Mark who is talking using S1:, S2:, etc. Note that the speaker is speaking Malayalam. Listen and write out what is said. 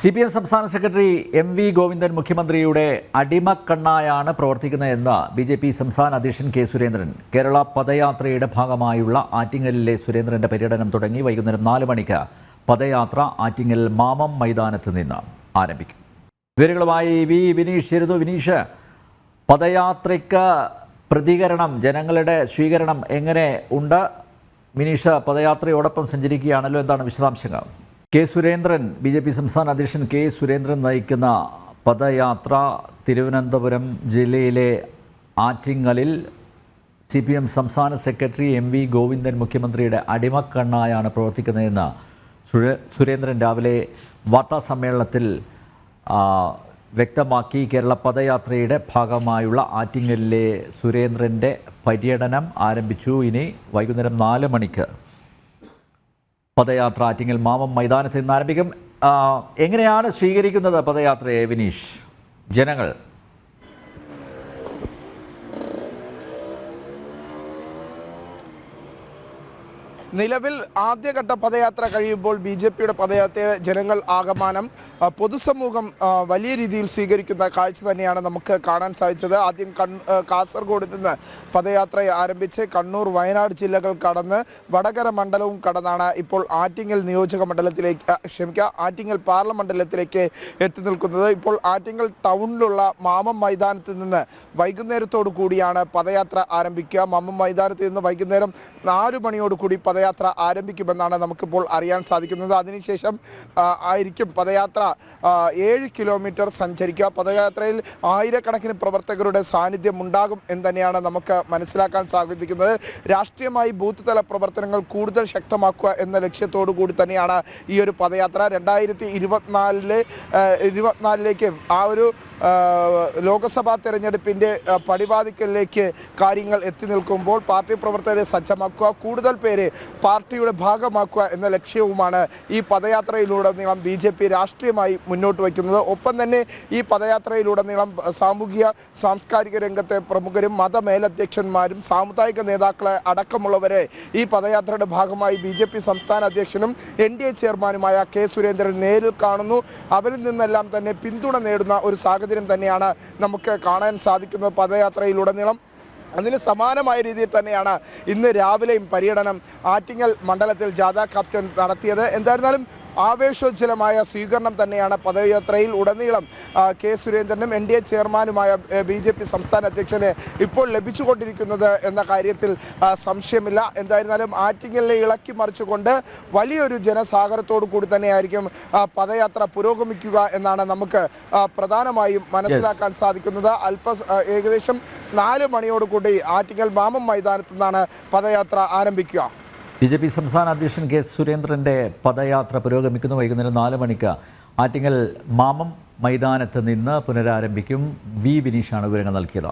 S1: CPM സംസ്ഥാന സെക്രട്ടറി MV ഗോവിന്ദൻ മുഖ്യമന്ത്രിയുടെ അടിമക്കണ്ണായാണ് പ്രവർത്തിക്കുന്നതെന്ന് BJP സംസ്ഥാന അധ്യക്ഷൻ K. സുരേന്ദ്രൻ. കേരള പദയാത്രയുടെ ഭാഗമായുള്ള ആറ്റിങ്ങലിലെ സുരേന്ദ്രന്റെ പര്യടനം തുടങ്ങി വൈകുന്നേരം 4 മണിക്ക് പദയാത്ര ആറ്റിങ്ങൽ മാമം മൈതാനത്ത് നിന്ന് ആരംഭിക്കും. വിവരങ്ങളുമായി വിനീഷ് ചേരുന്നു. വിനീഷ്, പദയാത്രയ്ക്ക് പ്രതികരണം, ജനങ്ങളുടെ സ്വീകരണം എങ്ങനെ ഉണ്ട്? വിനീഷ് പദയാത്രയോടൊപ്പം സഞ്ചരിക്കുകയാണല്ലോ, എന്താണ് വിശദാംശങ്ങൾ? K. സുരേന്ദ്രൻ, BJP സംസ്ഥാന അധ്യക്ഷൻ K. സുരേന്ദ്രൻ നയിക്കുന്ന പദയാത്ര തിരുവനന്തപുരം ജില്ലയിലെ ആറ്റിങ്ങലിൽ CPM സംസ്ഥാന സെക്രട്ടറി MV ഗോവിന്ദൻ മുഖ്യമന്ത്രിയുടെ അടിമക്കണ്ണായാണ് പ്രവർത്തിക്കുന്നതെന്ന് സുരേന്ദ്രൻ രാവിലെ വാർത്താസമ്മേളനത്തിൽ വ്യക്തമാക്കി. കേരള പദയാത്രയുടെ ഭാഗമായുള്ള ആറ്റിങ്ങലിലെ സുരേന്ദ്രൻ്റെ പര്യടനം ആരംഭിച്ചു. ഇനി വൈകുന്നേരം 4 മണിക്ക് പദയാത്ര ആറ്റിങ്ങൽ മാമം മൈതാനത്ത് നിന്ന് ആരംഭിക്കും. എങ്ങനെയാണ് സ്വീകരിക്കുന്നത് പദയാത്രയെ വിനീഷ്, ജനങ്ങൾ?
S2: നിലവിൽ ആദ്യഘട്ട പദയാത്ര കഴിയുമ്പോൾ BJPയുടെ പദയാത്രയെ ജനങ്ങൾ ആകമാനം പൊതുസമൂഹം വലിയ രീതിയിൽ സ്വീകരിക്കുന്ന കാഴ്ച തന്നെയാണ് നമുക്ക് കാണാൻ സാധിച്ചത്. ആദ്യം കാസർഗോഡ് നിന്ന് പദയാത്ര ആരംഭിച്ച് കണ്ണൂർ, വയനാട് ജില്ലകൾ കടന്ന് വടകര മണ്ഡലവും കടന്നാണ് ഇപ്പോൾ ആറ്റിങ്ങൽ നിയോജക മണ്ഡലത്തിലേക്ക് ആറ്റിങ്ങൽ പാർലമെന്റ് മണ്ഡലത്തിലേക്ക് എത്തി നിൽക്കുന്നത്. ഇപ്പോൾ ആറ്റിങ്ങൽ ടൗണിലുള്ള മാമം മൈതാനത്ത് നിന്ന് വൈകുന്നേരത്തോടു കൂടിയാണ് പദയാത്ര ആരംഭിക്കുക. മാമം മൈതാനത്ത് നിന്ന് വൈകുന്നേരം 4 മണിയോടുകൂടി പദയാത്ര ആരംഭിക്കുമെന്നാണ് നമുക്കിപ്പോൾ അറിയാൻ സാധിക്കുന്നത്. അതിനുശേഷം ആയിരിക്കും പദയാത്ര 7 കിലോമീറ്റർ സഞ്ചരിക്കുക. പദയാത്രയിൽ ആയിരക്കണക്കിന് പ്രവർത്തകരുടെ സാന്നിധ്യം ഉണ്ടാകും എന്ന് തന്നെയാണ് നമുക്ക് മനസ്സിലാക്കാൻ സാധിക്കുന്നത്. രാഷ്ട്രീയമായി ബൂത്ത് തല പ്രവർത്തനങ്ങൾ കൂടുതൽ ശക്തമാക്കുക എന്ന ലക്ഷ്യത്തോടു കൂടി തന്നെയാണ് ഈ ഒരു പദയാത്ര. 2024ലേക്ക് ആ ഒരു ലോക്സഭാ തെരഞ്ഞെടുപ്പിൻ്റെ പടിവാതിക്കലിലേക്ക് കാര്യങ്ങൾ എത്തി നിൽക്കുമ്പോൾ പാർട്ടി പ്രവർത്തകരെ സജ്ജമാക്കുക, കൂടുതൽ പേരെ പാർട്ടിയുടെ ഭാഗമാക്കുക എന്ന ലക്ഷ്യവുമാണ് ഈ പദയാത്രയിലുടനീളം BJP രാഷ്ട്രീയമായി മുന്നോട്ട് വയ്ക്കുന്നത്. ഒപ്പം തന്നെ ഈ പദയാത്രയിലുടനീളം സാമൂഹിക സാംസ്കാരിക രംഗത്തെ പ്രമുഖരും മതമേലധ്യക്ഷന്മാരും സാമുദായിക നേതാക്കളെ അടക്കമുള്ളവരെ ഈ പദയാത്രയുടെ ഭാഗമായി BJP സംസ്ഥാന അധ്യക്ഷനും NDA ചെയർമാനുമായ K. സുരേന്ദ്രൻ നേരിൽ കാണുന്നു. അവരിൽ നിന്നെല്ലാം തന്നെ പിന്തുണ നേടുന്ന ഒരു സാഹചര്യം തന്നെയാണ് നമുക്ക് കാണാൻ സാധിക്കുന്നത് പദയാത്രയിലുടനീളം. അതിന് സമാനമായ രീതിയിൽ തന്നെയാണ് ഇന്ന് രാവിലെയും പര്യടനം ആറ്റിങ്ങൽ മണ്ഡലത്തിൽ ജാഥ ക്യാപ്റ്റൻ നടത്തിയത്. എന്തായിരുന്നാലും ആവേശോജ്വലമായ സ്വീകരണം തന്നെയാണ് പദയാത്രയിൽ ഉടനീളം K. സുരേന്ദ്രനും NDA ചെയർമാനുമായ BJP സംസ്ഥാന അധ്യക്ഷന് ഇപ്പോൾ ലഭിച്ചുകൊണ്ടിരിക്കുന്നത് എന്ന കാര്യത്തിൽ സംശയമില്ല. എന്തായിരുന്നാലും ആറ്റിങ്ങലിനെ ഇളക്കി മറിച്ചുകൊണ്ട് വലിയൊരു ജനസാഗരത്തോടു കൂടി തന്നെയായിരിക്കും പദയാത്ര പുരോഗമിക്കുക എന്നാണ് നമുക്ക് പ്രധാനമായും മനസ്സിലാക്കാൻ സാധിക്കുന്നത്. ഏകദേശം 4 മണിയോടുകൂടി ആറ്റിങ്ങൽ മാമം മൈതാനത്ത് നിന്നാണ് പദയാത്ര ആരംഭിക്കുക.
S1: BJP സംസ്ഥാന അധ്യക്ഷൻ K. സുരേന്ദ്രൻ്റെ പദയാത്ര പുരോഗമിക്കുന്നു. വൈകുന്നേരം 4 മണിക്ക് ആറ്റിങ്ങൽ മാമം മൈതാനത്ത് നിന്ന് പുനരാരംഭിക്കും. വിനീഷാണ് വിവരങ്ങൾ നൽകിയത്.